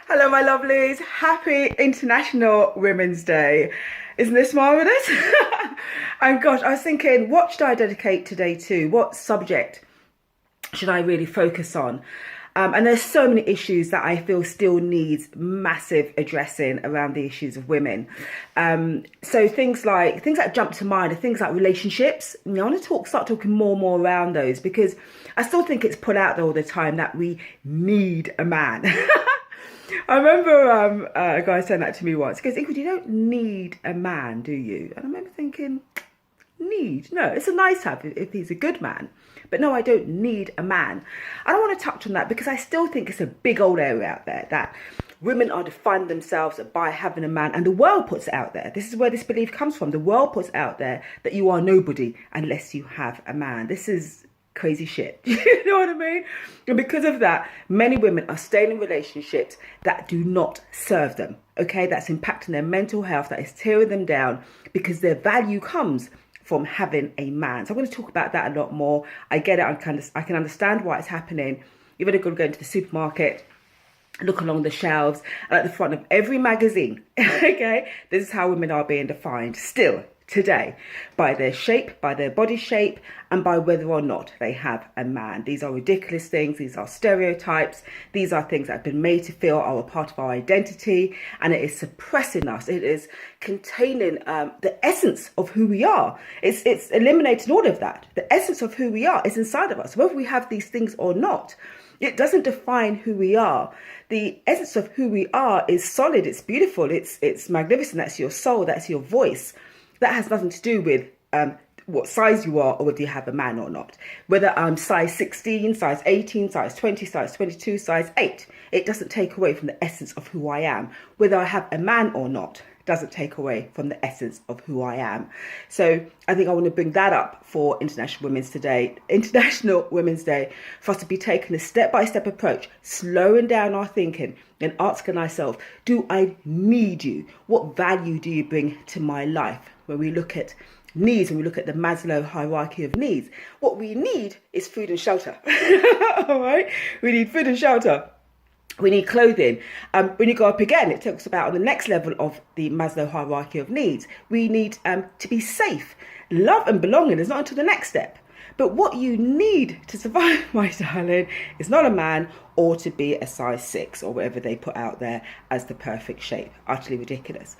Hello, my lovelies. Happy International Women's Day. Isn't this marvellous? And gosh, I was thinking, what should I dedicate today to? What subject should I really focus on? And there's so many issues that I feel still needs massive addressing around the issues of women. So things that jump to mind are things like relationships. I want to start talking more and more around those, because I still think it's put out there all the time that we need a man. I remember a guy saying that to me once. He goes, Ingrid, you don't need a man, do you? And I remember thinking, need? No, it's a nice to have if he's a good man. But no, I don't need a man. I don't want to touch on that because I still think it's a big old area out there that women are defining themselves by having a man, and the world puts it out there. This is where this belief comes from. The world puts out there that you are nobody unless you have a man. This is crazy shit. You know what I mean? And because of that, many women are staying in relationships that do not serve them. Okay, that's impacting their mental health, that is tearing them down, because their value comes from having a man. So I'm going to talk about that a lot more. I get it. I can understand why it's happening. You've got to go into the supermarket, look along the shelves, and at the front of every magazine, okay, this is how women are being defined still today, by their shape, by their body shape, and by whether or not they have a man. These are ridiculous things. These are stereotypes. These are things that have been made to feel are a part of our identity, and it is suppressing us. It is containing the essence of who we are. It's eliminating all of that. The essence of who we are is inside of us, whether we have these things or not. It doesn't define who we are. The essence of who we are is solid. It's beautiful. It's magnificent. That's your soul. That's your voice. That has nothing to do with what size you are or whether you have a man or not. Whether I'm size 16, size 18, size 20, size 22, size 8. It doesn't take away from the essence of who I am. Whether I have a man or not doesn't take away from the essence of who I am. So I think I want to bring that up for International Women's Day, for us to be taking a step-by-step approach, slowing down our thinking and asking ourselves, do I need you? What value do you bring to my life? When we look at needs, when we look at the Maslow hierarchy of needs, what we need is food and shelter. All right? We need food and shelter. We need clothing. When you go up again, it talks about on the next level of the Maslow hierarchy of needs, we need to be safe. Love and belonging is not until the next step. But what you need to survive, my darling, is not a man or to be a size 6 or whatever they put out there as the perfect shape. Utterly ridiculous.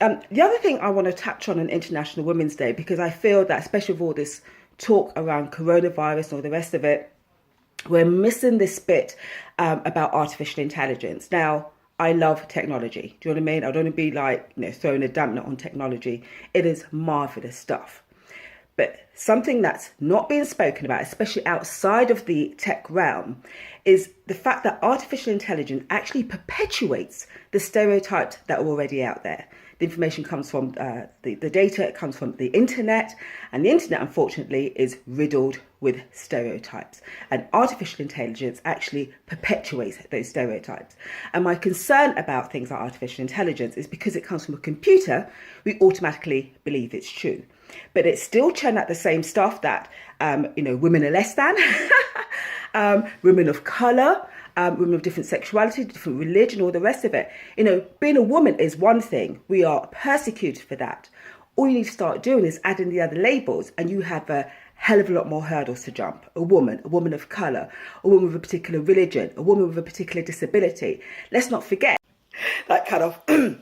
The other thing I want to touch on International Women's Day, because I feel that, especially with all this talk around coronavirus and all the rest of it, we're missing this bit about artificial intelligence. Now, I love technology. Do you know what I mean? I don't want to be like, throwing a dampener on technology. It is marvelous stuff. But something that's not being spoken about, especially outside of the tech realm, is the fact that artificial intelligence actually perpetuates the stereotypes that are already out there. The information comes from the data, it comes from the internet, and the internet, unfortunately, is riddled with stereotypes. And artificial intelligence actually perpetuates those stereotypes. And my concern about things like artificial intelligence is because it comes from a computer, we automatically believe it's true. But it's still churning out the same stuff that, women are less than, women of colour, women of different sexuality, different religion, all the rest of it. Being a woman is one thing. We are persecuted for that. All you need to start doing is adding the other labels, and you have a hell of a lot more hurdles to jump. A woman of colour, a woman with a particular religion, a woman with a particular disability. Let's not forget that kind of...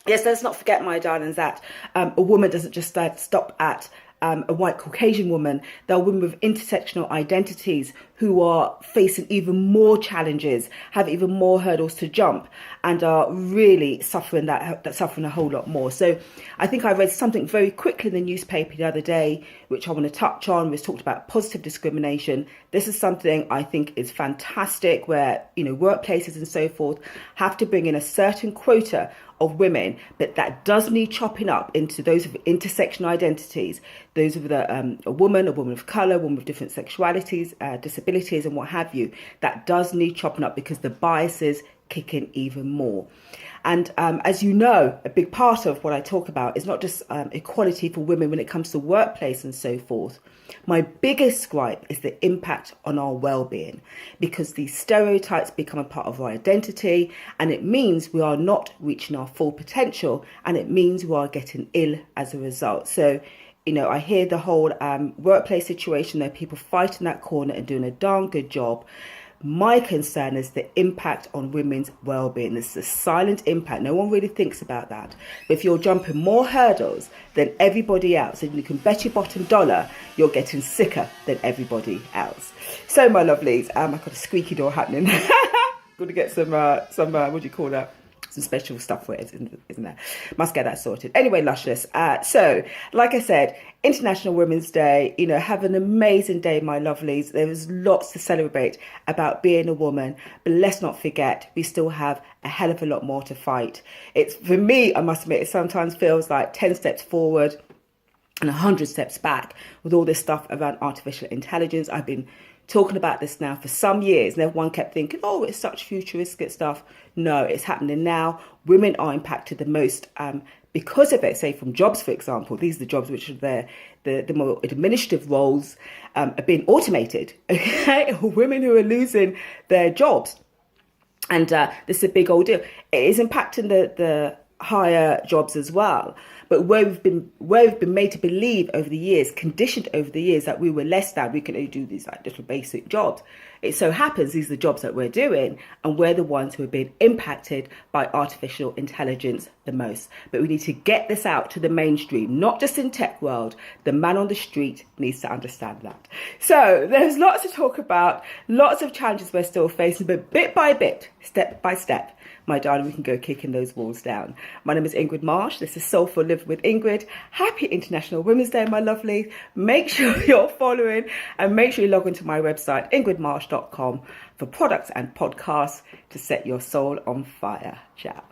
Yes, let's not forget, my darlings, that a woman doesn't just stop at a white Caucasian woman. There are women with intersectional identities who are facing even more challenges, have even more hurdles to jump, and are really suffering a whole lot more. So I think I read something very quickly in the newspaper the other day, which I want to touch on, which talked about positive discrimination. This is something I think is fantastic, where, workplaces and so forth have to bring in a certain quota of women, but that does need chopping up into those with intersectional identities, those with a woman of colour, a woman with different sexualities, disabilities and what have you. That does need chopping up because the biases kick in even more. And as you know, a big part of what I talk about is not just equality for women when it comes to workplace and so forth. My biggest gripe is the impact on our well-being, because these stereotypes become a part of our identity, and it means we are not reaching our full potential, and it means we are getting ill as a result. So, you know, I hear the whole workplace situation, there are people fighting that corner and doing a darn good job. My concern is the impact on women's well-being. This is a silent impact. No one really thinks about that. But if you're jumping more hurdles than everybody else, and you can bet your bottom dollar you're getting sicker than everybody else. So, my lovelies, I've got a squeaky door happening. Got to get some what do you call that? Some special stuff for it, isn't there? Must get that sorted. Anyway, luscious. So, like I said, International Women's Day, you know, have an amazing day, my lovelies. There is lots to celebrate about being a woman, but let's not forget, we still have a hell of a lot more to fight. It's, for me, I must admit, it sometimes feels like 10 steps forward and 100 steps back with all this stuff around artificial intelligence. I've been talking about this now for some years, and everyone kept thinking, oh, it's such futuristic stuff. No, it's happening now. Women are impacted the most because of it. Say from jobs, for example, these are the jobs which are the more administrative roles are being automated. Okay, women who are losing their jobs, and this is a big old deal. It is impacting the higher jobs as well. But where we've been made to believe over the years, conditioned over the years, that we were less than, we can only do these like little basic jobs. It so happens these are the jobs that we're doing, and we're the ones who are being impacted by artificial intelligence the most. But we need to get this out to the mainstream, not just in tech world. The man on the street needs to understand that. So there's lots to talk about, lots of challenges we're still facing, but bit by bit, step by step, my darling, we can go kicking those walls down. My name is Ingrid Marsh. This is Soulful Living with Ingrid. Happy International Women's Day, my lovely. Make sure you're following, and make sure you log into my website, ingridmarsh.com, for products and podcasts to set your soul on fire. Ciao.